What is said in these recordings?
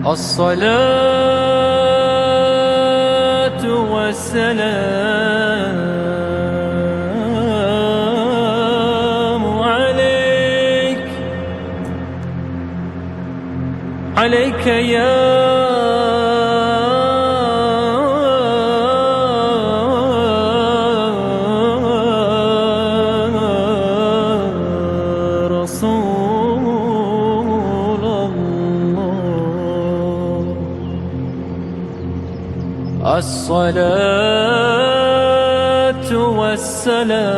الصلاة والسلام عليك يا رسول الله. الصلاة والسلام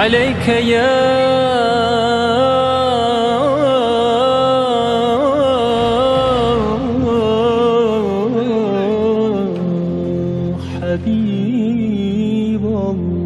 عليك يا حبيب الله.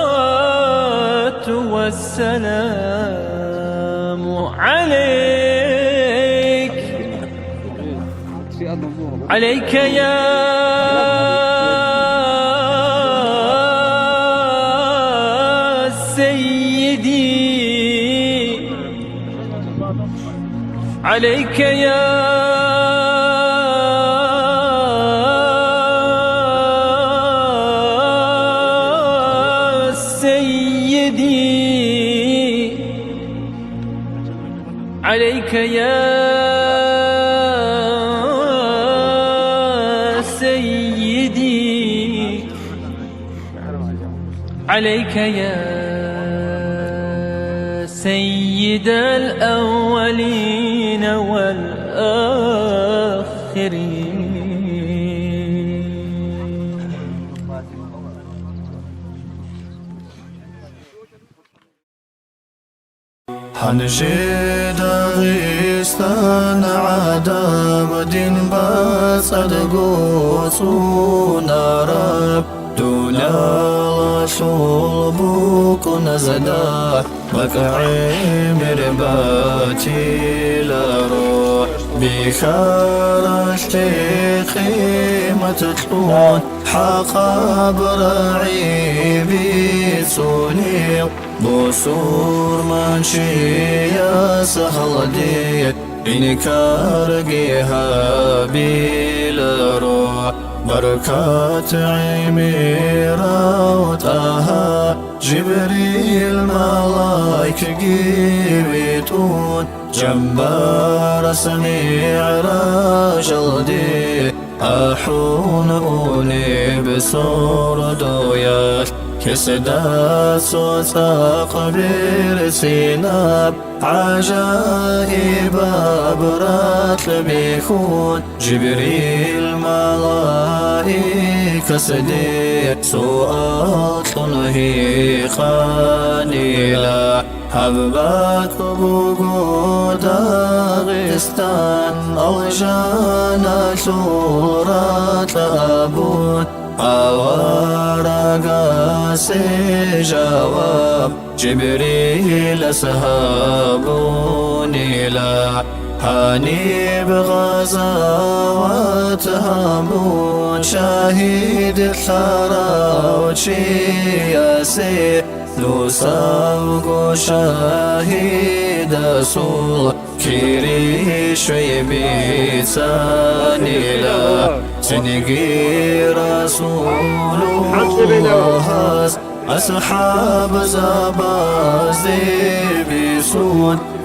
الصلاة والسلام عليك يا سيدي، عليك يا عليك يا سيدي، عليك يا سيد الأولين والآخرين. حنشي داغستان عذاب دين بصدق صنارب دنيا شربك نزدا مكعي مرباتي لروح بخارشتي خيمة تلون حقا برعي بسوني بصور منشي يا سهل دي إنكار جيها بالروح بركات عميرة وطاها جبريل ملايك جيبتون جنبار سميع رجل أحون أولي بصور دوياش كسدات صوت بير سيناب عجائب برات بيخون جبريل ملائكة صديق سؤال طنهي خانيلا حببات بوجود داغستان الجنة شورات أبون أوارق جواب جبريل سهابوني لا هاني بغزوات هامون شاهد الثرى وشياسي لو سوق شاهد سول كيري شوي بيتاني لا سنجي رسول الله أصحاب زباز بيسون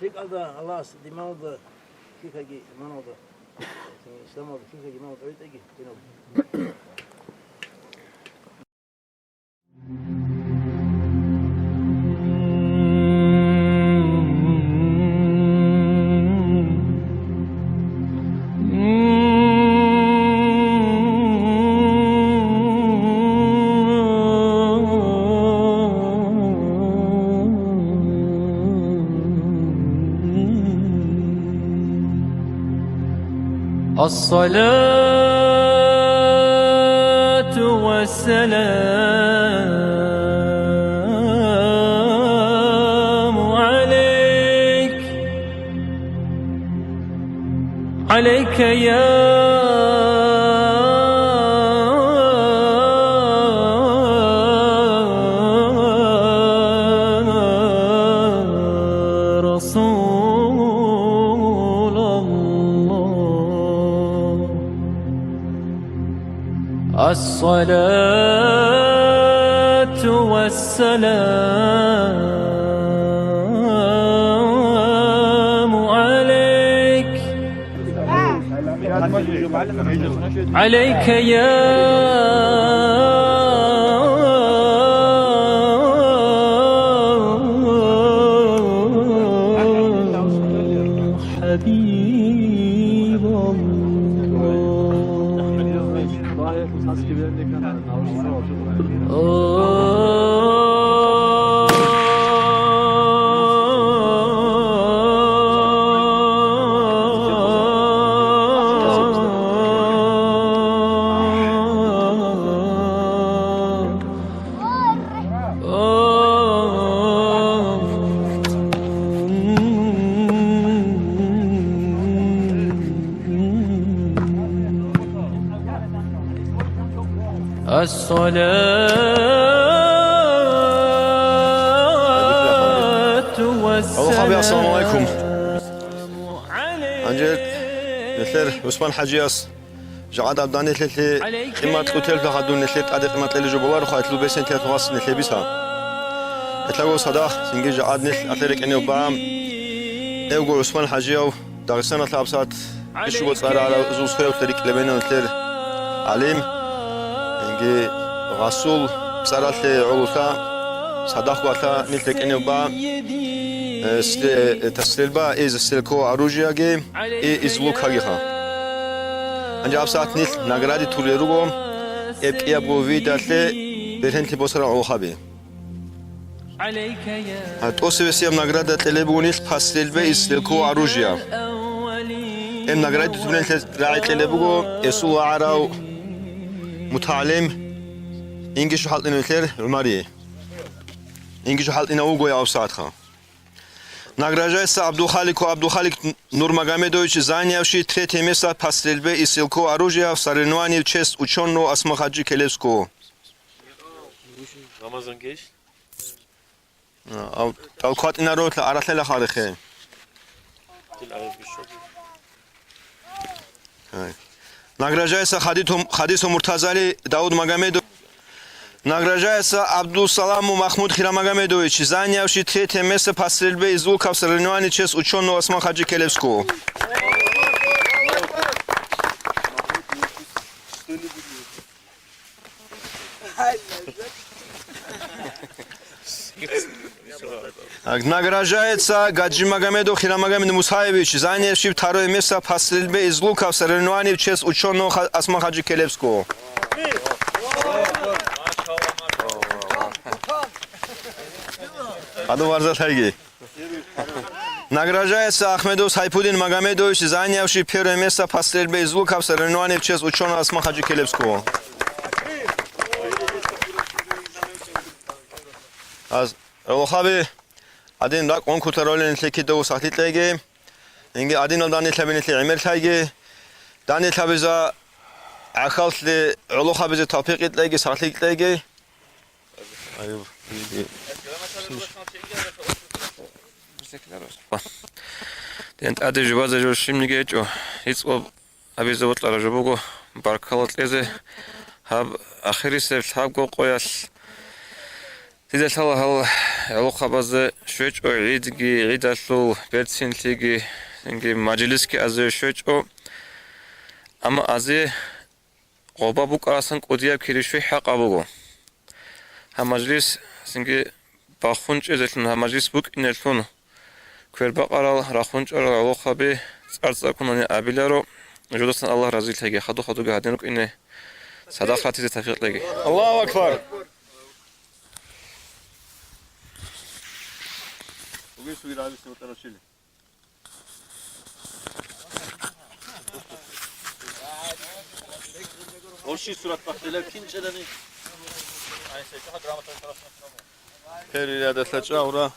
Şık aldı Allah dima oldu. Şık hagi iman oldu. İslam oldu. Şık hagi iman oldu. Öyle ki. الصلاة والسلام عليك يا رسول الله. الصلاة والسلام عليك يا حبيب الصلاة والسلام السلام عليكم. أنجل نثر عثمان حجياس جعاد عبداني نثلي قيمة قتل فخدون نثلي قد قيمة للجبوار خاطلو بسنت تواصل نثلي بيسا اتلاقوا صداق سنجي جعاد نثل أتلك إنه بام إيوغو عثمان حجياو داغستان أطلابسات إشوغو تصار على زوز خيو تريك لبينو نثلي عليم إنجي غاسول بصارات عروسا صداق وقتا نثلك إنه بام تسلبا إز سلكو أروجياجي إز لوكاجيها. أنجاب ساعت نيل نغرادي توليروغو إبقى بوفي دالي برهنتي بوسرا أوخابي. أتوسيبسيام نغرادا تلبونيل باسلبا إز سلكو أروجيا. إم نغرادي توليروغو راعي تلبوغو إسو عراو متعلم إنجيشو حالتين الكير الماري. إنجيشو حالتين أوغو يا أوساعتها. Награждается Абдухалик Нурмагомедович, занявший третье место по стрельбе из стрелкового оружия в соревновании в честь ученого Асмахаджи Келевского. Награждается Хадису Муртазали Дауд Магомедович. Награждается Абдусаламу Махмуд Хирамагомедович, занявший третье место по стрельбе из лука в соревновании в честь ученого Асмахаджи Келевского. Награждается Гаджи Магомедов Хирамагомед Мусаевич, занявший второе место по стрельбе из лука в соревновании в честь ученого Асмахаджи Келевского. Награждается Ахмедов Сайпудин Магомедович, занявший первое место по стрельбе из лука в соревновании в честь ученого Асмахаджи Келевского. Награждается Adin rak on kutarolin tleki do sahlitlege. Inge adin aldani tlabinitli imertlege. Dani tlabiza akhaltli ulu khabize tapiqitlege sahlitlege. Ayub. Dent adi jubaza jo şimdi geço. Hiç o abize otlara jubugo barkalatlize hab akhiri sev hab go qoyas. Dize sala hal ulu khabazı şöç o ridgi ridasu betsintligi inge majliski azı şöç o ama azı qoba bu qarasan qodiya kirişi haqabugo. Ha majlis singe baxunç ezelun ha majlis buk inelun kverba qaral raxunç ulu khabi tsartsakunani abilaro jodastan Allah razı tlege xadu gadinuk ine sadaqati tafiqlege. Allahu akbar. Bugün su iradesi mutlaka Hoşi surat baktılar kimçeleni. Her iradesle çağıra.